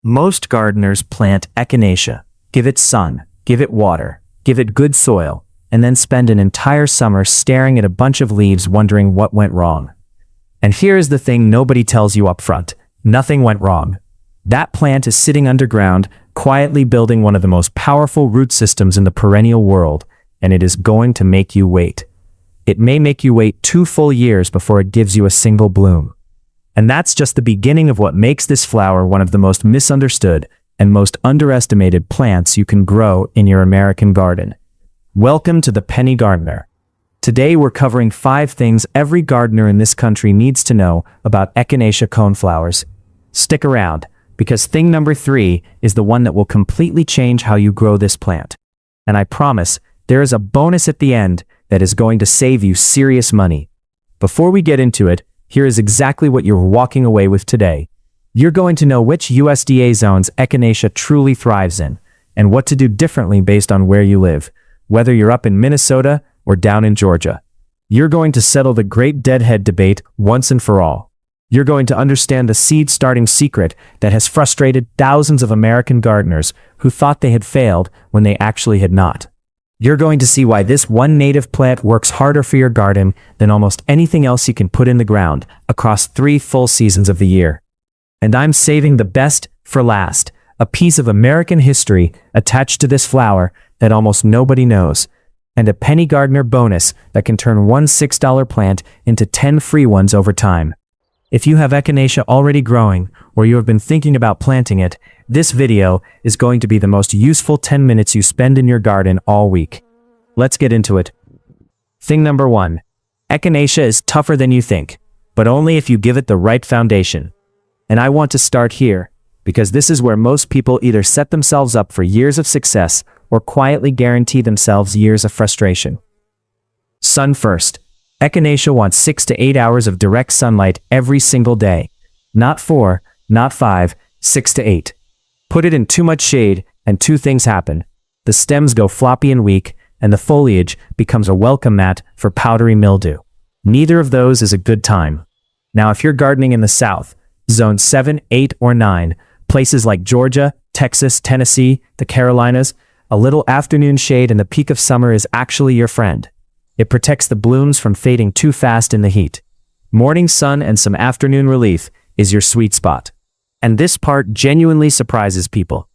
Most gardeners plant Echinacea, give it sun, give it water, give it good soil, and then spend an entire summer staring at a bunch of leaves wondering what went wrong. And here is the thing nobody tells you up front. Nothing went wrong. That plant is sitting underground, quietly building one of the most powerful root systems in the perennial world, and it is going to make you wait. It may make you wait 2 full years before it gives you a single bloom. And that's just the beginning of what makes this flower one of the most misunderstood and most underestimated plants you can grow in your American garden. Welcome to the Penny Gardener. Today we're covering 5 things every gardener in this country needs to know about Echinacea coneflowers. Stick around, because thing number 3 is the one that will completely change how you grow this plant. And I promise, there is a bonus at the end that is going to save you serious money. Before we get into it, here is exactly what you're walking away with today. You're going to know which USDA zones Echinacea truly thrives in, and what to do differently based on where you live, whether you're up in Minnesota or down in Georgia. You're going to settle the great deadhead debate once and for all. You're going to understand the seed-starting secret that has frustrated thousands of American gardeners who thought they had failed when they actually had not. You're going to see why this one native plant works harder for your garden than almost anything else you can put in the ground across 3 full seasons of the year. And I'm saving the best for last, a piece of American history attached to this flower that almost nobody knows, and a Penny Gardener bonus that can turn one $6 plant into 10 free ones over time. If you have Echinacea already growing, or you have been thinking about planting it, this video is going to be the most useful 10 minutes you spend in your garden all week. Let's get into it. Thing number 1. Echinacea is tougher than you think, but only if you give it the right foundation. And I want to start here, because this is where most people either set themselves up for years of success or quietly guarantee themselves years of frustration. Sun first. Echinacea wants 6 to 8 hours of direct sunlight every single day. Not 4, not 5, 6 to 8. Put it in too much shade and 2 things happen. The stems go floppy and weak, and the foliage becomes a welcome mat for powdery mildew. Neither of those is a good time. Now if you're gardening in the South, Zone 7, 8, or 9, places like Georgia, Texas, Tennessee, the Carolinas, a little afternoon shade in the peak of summer is actually your friend. It protects the blooms from fading too fast in the heat. Morning sun and some afternoon relief is your sweet spot. And this part genuinely surprises people.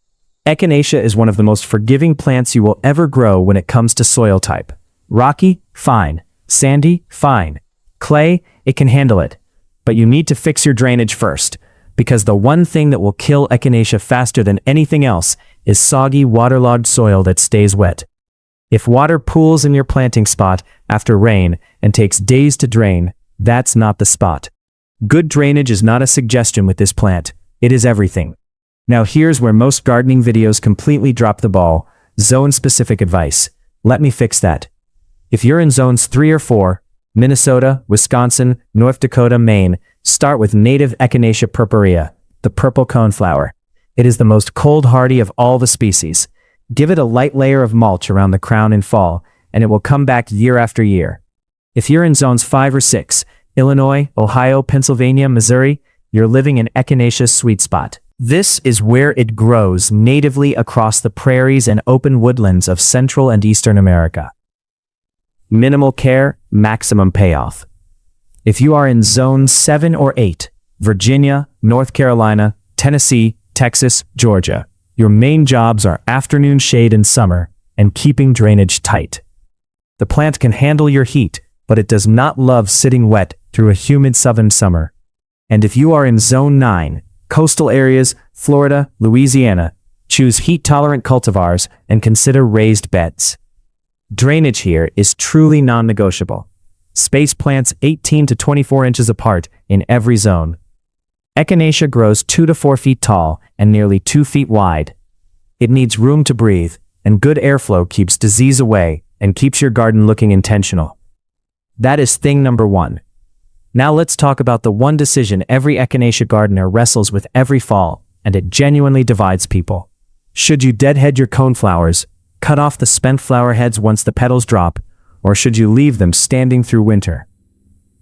Echinacea is one of the most forgiving plants you will ever grow when it comes to soil type. Rocky? Fine. Sandy? Fine. Clay? It can handle it. But you need to fix your drainage first, because the one thing that will kill Echinacea faster than anything else is soggy, waterlogged soil that stays wet. If water pools in your planting spot after rain and takes days to drain, that's not the spot. Good drainage is not a suggestion with this plant. It is everything. Now here's where most gardening videos completely drop the ball. Zone-specific advice. Let me fix that. If you're in zones 3 or 4, Minnesota, Wisconsin, North Dakota, Maine, start with native Echinacea purpurea, the purple coneflower. It is the most cold-hardy of all the species. Give it a light layer of mulch around the crown in fall, and it will come back year after year. If you're in zones 5 or 6, Illinois, Ohio, Pennsylvania, Missouri, you're living in Echinacea's sweet spot. This is where it grows natively across the prairies and open woodlands of Central and Eastern America. Minimal care, maximum payoff. If you are in zones 7 or 8, Virginia, North Carolina, Tennessee, Texas, Georgia, your main jobs are afternoon shade in summer and keeping drainage tight. The plant can handle your heat, but it does not love sitting wet through a humid southern summer. And if you are in Zone 9, coastal areas, Florida, Louisiana, choose heat-tolerant cultivars and consider raised beds. Drainage here is truly non-negotiable. Space plants 18 to 24 inches apart in every zone. Echinacea grows 2 to 4 feet tall and nearly 2 feet wide. It needs room to breathe, and good airflow keeps disease away and keeps your garden looking intentional. That is thing number 1. Now let's talk about the one decision every Echinacea gardener wrestles with every fall, and it genuinely divides people. Should you deadhead your coneflowers, cut off the spent flower heads once the petals drop, or should you leave them standing through winter?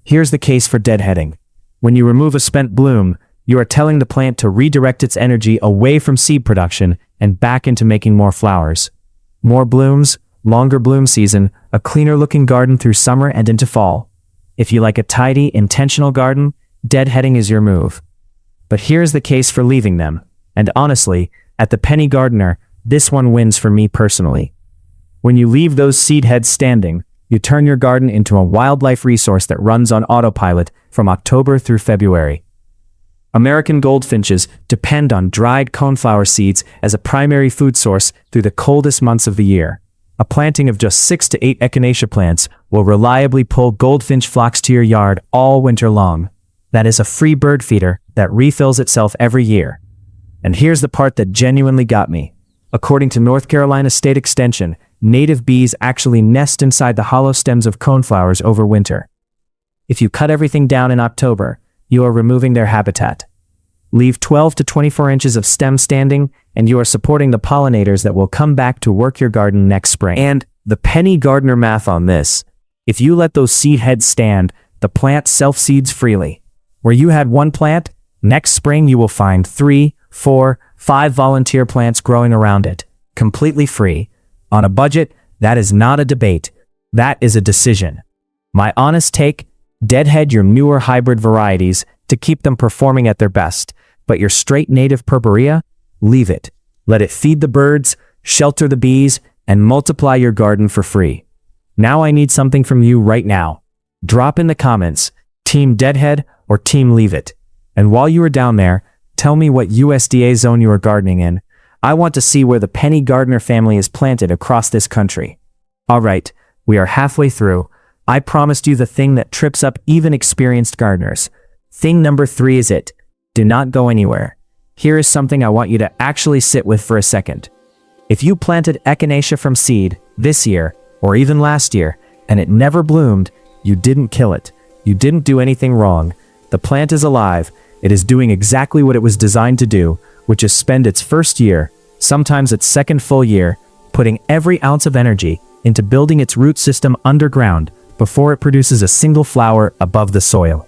Here's the case for deadheading. When you remove a spent bloom, You are telling the plant to redirect its energy away from seed production and back into making more flowers. More blooms, longer bloom season, a cleaner looking garden through summer and into fall. If you like a tidy, intentional garden, deadheading is your move. But here's the case for leaving them. And honestly, at the Penny Gardener, this one wins for me personally. When you leave those seed heads standing, you turn your garden into a wildlife resource that runs on autopilot from October through February. American goldfinches depend on dried coneflower seeds as a primary food source through the coldest months of the year. A planting of just 6 to 8 echinacea plants will reliably pull goldfinch flocks to your yard all winter long. That is a free bird feeder that refills itself every year. And here's the part that genuinely got me. According to North Carolina State Extension, native bees actually nest inside the hollow stems of coneflowers over winter. If you cut everything down in October, you are removing their habitat. Leave 12 to 24 inches of stem standing, and you are supporting the pollinators that will come back to work your garden next spring. And the Penny Gardener math on this: if you let those seed heads stand, the plant self-seeds freely. Where you had one plant, next spring you will find 3, 4, 5 volunteer plants growing around it, completely free. On a budget, that is not a debate. That is a decision. My honest take: deadhead your newer hybrid varieties to keep them performing at their best, but your straight native purpurea, leave it. Let it feed the birds, shelter the bees, and multiply your garden for free. Now I need something from you right now. Drop in the comments, Team Deadhead or Team Leave It. And while you are down there, tell me what USDA zone you are gardening in. I want to see where the Penny Gardener family is planted across this country. Alright, we are halfway through. I promised you the thing that trips up even experienced gardeners. Thing number 3 is it. Do not go anywhere. Here is something I want you to actually sit with for a second. If you planted echinacea from seed this year, or even last year, and it never bloomed, you didn't kill it. You didn't do anything wrong. The plant is alive. It is doing exactly what it was designed to do, which is spend its first year, sometimes its second full year, putting every ounce of energy into building its root system underground before it produces a single flower above the soil.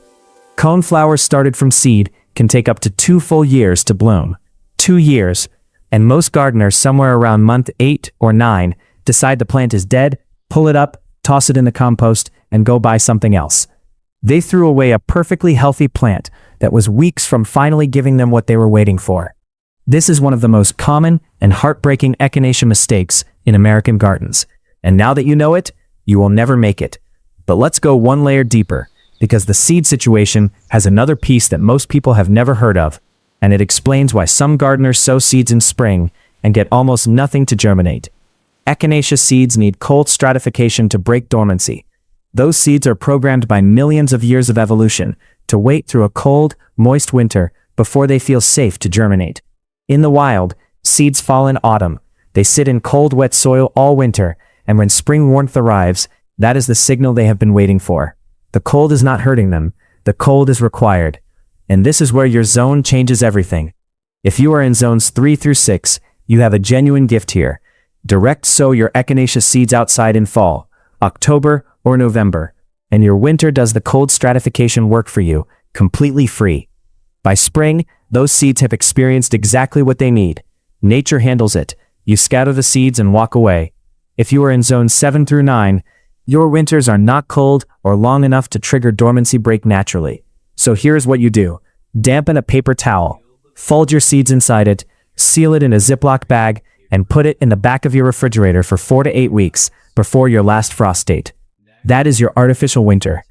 Coneflowers started from seed can take up to 2 full years to bloom. 2 years, and most gardeners somewhere around month 8 or 9 decide the plant is dead, pull it up, toss it in the compost, and go buy something else. They threw away a perfectly healthy plant that was weeks from finally giving them what they were waiting for. This is one of the most common and heartbreaking echinacea mistakes in American gardens. And now that you know it, you will never make it. But let's go one layer deeper, because the seed situation has another piece that most people have never heard of, and it explains why some gardeners sow seeds in spring and get almost nothing to germinate. Echinacea seeds need cold stratification to break dormancy. Those seeds are programmed by millions of years of evolution to wait through a cold, moist winter before they feel safe to germinate. In the wild, seeds fall in autumn. They sit in cold, wet soil all winter, and when spring warmth arrives, that is the signal they have been waiting for. The cold is not hurting them. The cold is required. And this is where your zone changes everything. If you are in zones 3 through 6, you have a genuine gift here. Direct sow your echinacea seeds outside in fall, October or November, and your winter does the cold stratification work for you, completely free. By spring, those seeds have experienced exactly what they need. Nature handles it. You scatter the seeds and walk away. If you are in zones 7 through 9, your winters are not cold or long enough to trigger dormancy break naturally. So here's what you do. Dampen a paper towel. Fold your seeds inside it, seal it in a Ziploc bag, and put it in the back of your refrigerator for 4 to 8 weeks before your last frost date. That is your artificial winter.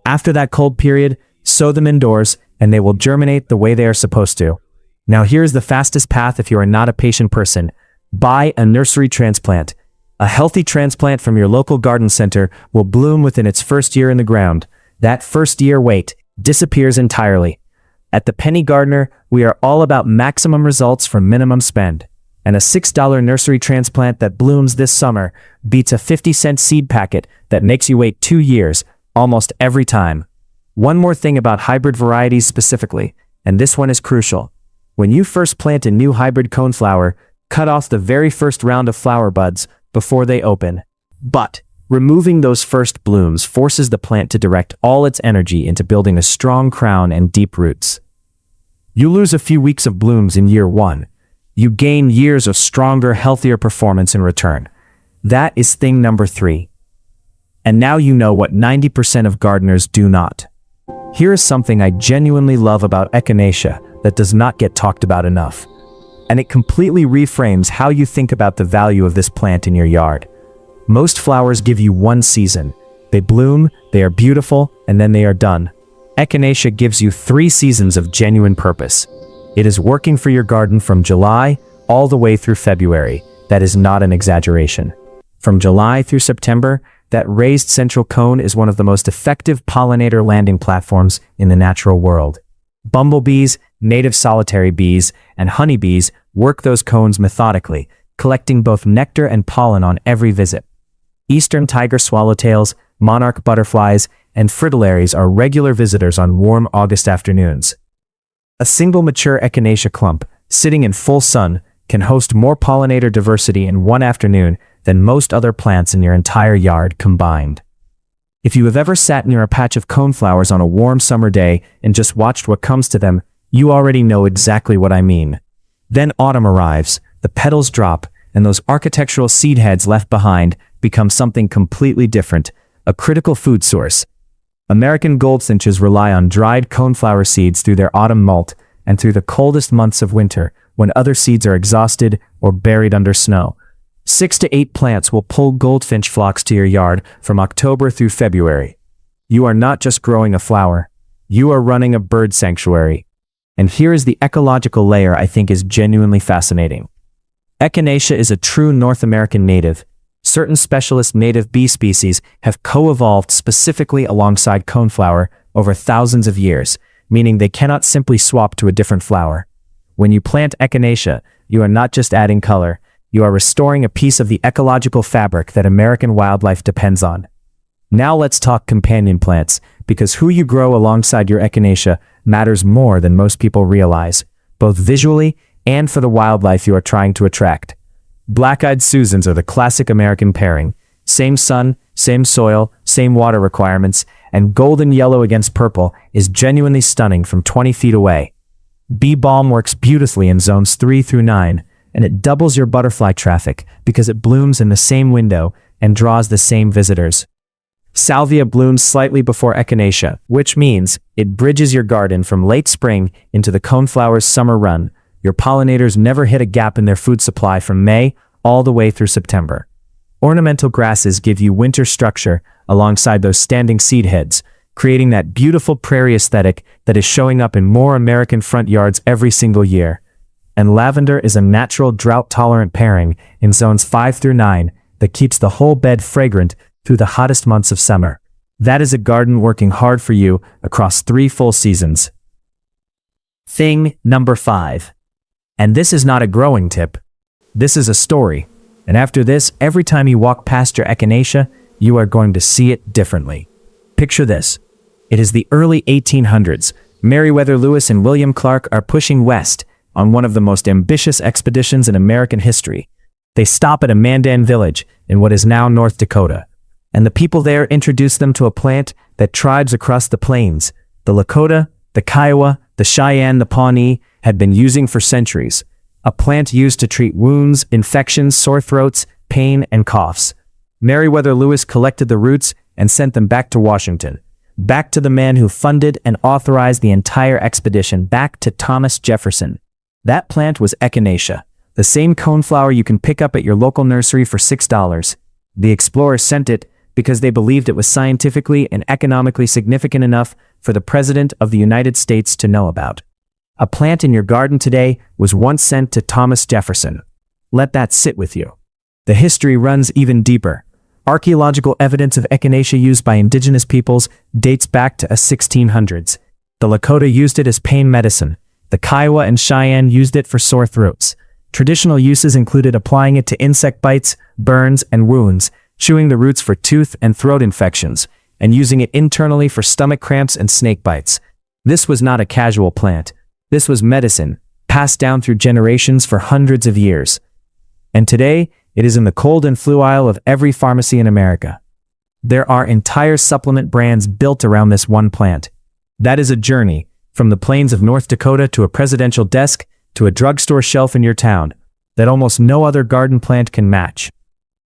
After that cold period, sow them indoors, and they will germinate the way they are supposed to. Now here's the fastest path if you are not a patient person. Buy a nursery transplant. A healthy transplant from your local garden center will bloom within its first year in the ground. That first year wait disappears entirely. At the Penny Gardener, we are all about maximum results for minimum spend. And a $6 nursery transplant that blooms this summer beats a 50-cent seed packet that makes you wait 2 years, almost every time. One more thing about hybrid varieties specifically, and this one is crucial. When you first plant a new hybrid coneflower, cut off the very first round of flower buds before they open. But removing those first blooms forces the plant to direct all its energy into building a strong crown and deep roots. You lose a few weeks of blooms in year 1. You gain years of stronger, healthier performance in return. That is thing number 3. And now you know what 90% of gardeners do not. Here is something I genuinely love about Echinacea that does not get talked about enough. And it completely reframes how you think about the value of this plant in your yard. Most flowers give you one season. They bloom, they are beautiful, and then they are done. Echinacea gives you 3 seasons of genuine purpose. It is working for your garden from July all the way through February. That is not an exaggeration. From July through September, that raised central cone is one of the most effective pollinator landing platforms in the natural world. Bumblebees, native solitary bees, and honeybees work those cones methodically, collecting both nectar and pollen on every visit. Eastern tiger swallowtails, monarch butterflies, and fritillaries are regular visitors on warm August afternoons. A single mature Echinacea clump, sitting in full sun, can host more pollinator diversity in one afternoon than most other plants in your entire yard combined. If you have ever sat near a patch of coneflowers on a warm summer day and just watched what comes to them, you already know exactly what I mean. Then autumn arrives, the petals drop, and those architectural seed heads left behind become something completely different, a critical food source. American goldfinches rely on dried coneflower seeds through their autumn molt and through the coldest months of winter, when other seeds are exhausted or buried under snow. 6 to 8 plants will pull goldfinch flocks to your yard from October through February. You are not just growing a flower, you are running a bird sanctuary. And here is the ecological layer I think is genuinely fascinating. Echinacea is a true North American native. Certain specialist native bee species have co-evolved specifically alongside coneflower over thousands of years, meaning they cannot simply swap to a different flower. When you plant Echinacea, you are not just adding color, you are restoring a piece of the ecological fabric that American wildlife depends on. Now let's talk companion plants, because who you grow alongside your Echinacea matters more than most people realize, both visually and for the wildlife you are trying to attract. Black-eyed Susans are the classic American pairing. Same sun, same soil, same water requirements, and golden yellow against purple is genuinely stunning from 20 feet away. Bee balm works beautifully in zones 3 through 9, and it doubles your butterfly traffic because it blooms in the same window and draws the same visitors. Salvia blooms slightly before Echinacea, which means it bridges your garden from late spring into the coneflower's summer run. Your pollinators never hit a gap in their food supply from May all the way through September. Ornamental grasses give you winter structure alongside those standing seed heads, creating that beautiful prairie aesthetic that is showing up in more American front yards every single year. And lavender is a natural drought-tolerant pairing in zones 5 through 9 that keeps the whole bed fragrant through the hottest months of summer. That is a garden working hard for you across 3 full seasons. Thing number 5. And this is not a growing tip. This is a story. And after this, every time you walk past your Echinacea, you are going to see it differently. Picture this. It is the early 1800s. Meriwether Lewis and William Clark are pushing west on one of the most ambitious expeditions in American history. They stop at a Mandan village in what is now North Dakota, and the people there introduce them to a plant that tribes across the plains, the Lakota, the Kiowa, the Cheyenne, the Pawnee, had been using for centuries. A plant used to treat wounds, infections, sore throats, pain, and coughs. Meriwether Lewis collected the roots and sent them back to Washington, back to the man who funded and authorized the entire expedition, back to Thomas Jefferson. That plant was Echinacea, the same coneflower you can pick up at your local nursery for $6. The explorers sent it because they believed it was scientifically and economically significant enough for the President of the United States to know about. A plant in your garden today was once sent to Thomas Jefferson. Let that sit with you. The history runs even deeper. Archaeological evidence of Echinacea used by indigenous peoples dates back to the 1600s. The Lakota used it as pain medicine. The Kiowa and Cheyenne used it for sore throats. Traditional uses included applying it to insect bites, burns, and wounds, chewing the roots for tooth and throat infections, and using it internally for stomach cramps and snake bites. This was not a casual plant. This was medicine, passed down through generations for hundreds of years. And today, it is in the cold and flu aisle of every pharmacy in America. There are entire supplement brands built around this one plant. That is a journey, From the plains of North Dakota to a presidential desk to a drugstore shelf in your town, that almost no other garden plant can match.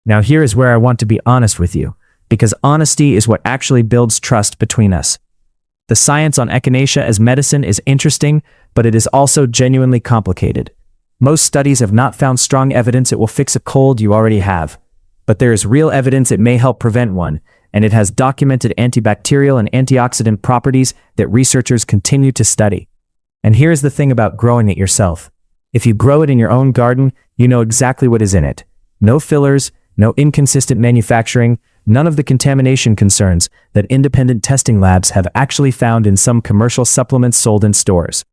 Now here is where I want to be honest with you, because honesty is what actually builds trust between us. The science on Echinacea as medicine is interesting, but it is also genuinely complicated. Most studies have not found strong evidence it will fix a cold you already have. But there is real evidence it may help prevent one, and it has documented antibacterial and antioxidant properties that researchers continue to study. And here's the thing about growing it yourself. If you grow it in your own garden, you know exactly what is in it. No fillers, no inconsistent manufacturing, none of the contamination concerns that independent testing labs have actually found in some commercial supplements sold in stores.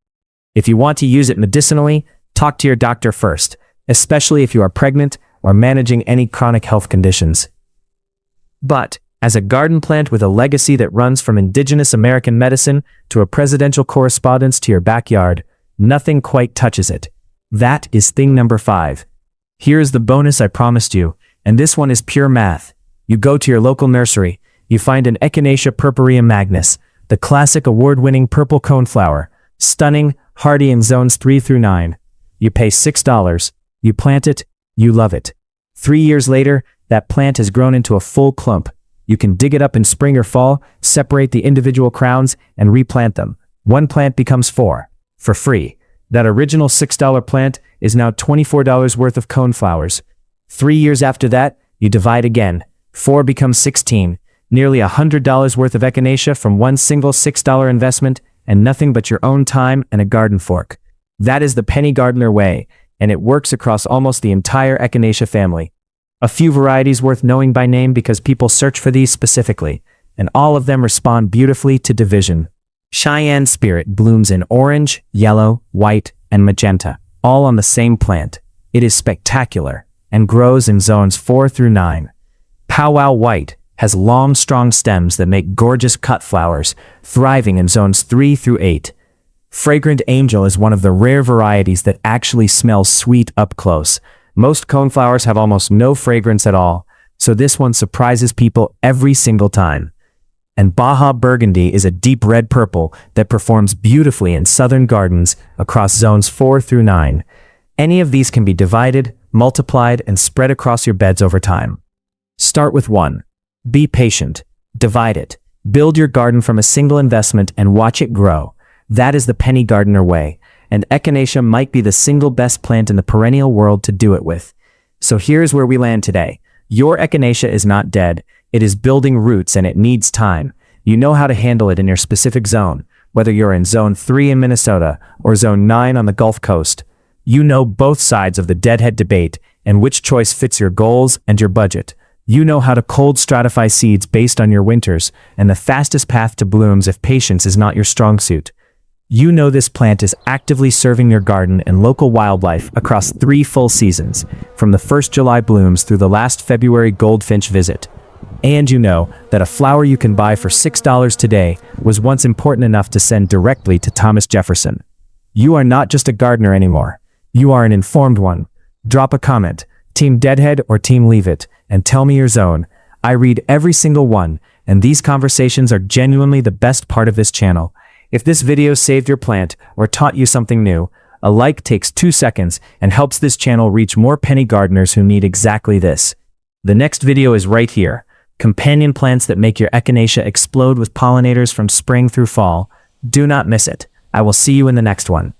If you want to use it medicinally, talk to your doctor first, especially if you are pregnant or managing any chronic health conditions. But, as a garden plant with a legacy that runs from indigenous American medicine to a presidential correspondence to your backyard, nothing quite touches it. That is thing number 5. Here's the bonus I promised you, and this one is pure math. You go to your local nursery, you find an Echinacea purpurea magnus, the classic award-winning purple coneflower, stunning, hardy in zones 3 through 9. You pay $6, you plant it, you love it. 3 years later, that plant has grown into a full clump. You can dig it up in spring or fall, separate the individual crowns, and replant them. One plant becomes 4, for free. That original $6 plant is now $24 worth of coneflowers. 3 years after that, you divide again. 4 becomes 16, nearly $100 worth of Echinacea from one single $6 investment, and nothing but your own time and a garden fork. That is the penny gardener way, and it works across almost the entire Echinacea family. A few varieties worth knowing by name because people search for these specifically, and all of them respond beautifully to division. Cheyenne Spirit blooms in orange, yellow, white, and magenta, all on the same plant. It is spectacular, and grows in zones 4 through 9. Powwow White has long, strong stems that make gorgeous cut flowers, thriving in zones 3 through 8. Fragrant Angel is one of the rare varieties that actually smells sweet up close. Most coneflowers have almost no fragrance at all, so this one surprises people every single time. And Baja Burgundy is a deep red purple that performs beautifully in southern gardens across zones 4 through 9. Any of these can be divided, multiplied, and spread across your beds over time. Start with 1. Be patient. Divide it. Build your garden from a single investment and watch it grow. That is the penny gardener way, and Echinacea might be the single best plant in the perennial world to do it with. So here's where we land today. Your Echinacea is not dead. It is building roots and it needs time. You know how to handle it in your specific zone, whether you're in Zone 3 in Minnesota or Zone 9 on the Gulf Coast. You know both sides of the deadhead debate and which choice fits your goals and your budget. You know how to cold stratify seeds based on your winters and the fastest path to blooms if patience is not your strong suit. You know this plant is actively serving your garden and local wildlife across 3 full seasons, from the first July blooms through the last February goldfinch visit. And you know that a flower you can buy for $6 today was once important enough to send directly to Thomas Jefferson. You are not just a gardener anymore. You are an informed one. Drop a comment, Team Deadhead or Team Leave It, and tell me your zone. I read every single one, and these conversations are genuinely the best part of this channel. If this video saved your plant or taught you something new, a like takes 2 seconds and helps this channel reach more penny gardeners who need exactly this. The next video is right here. Companion plants that make your Echinacea explode with pollinators from spring through fall. Do not miss it. I will see you in the next one.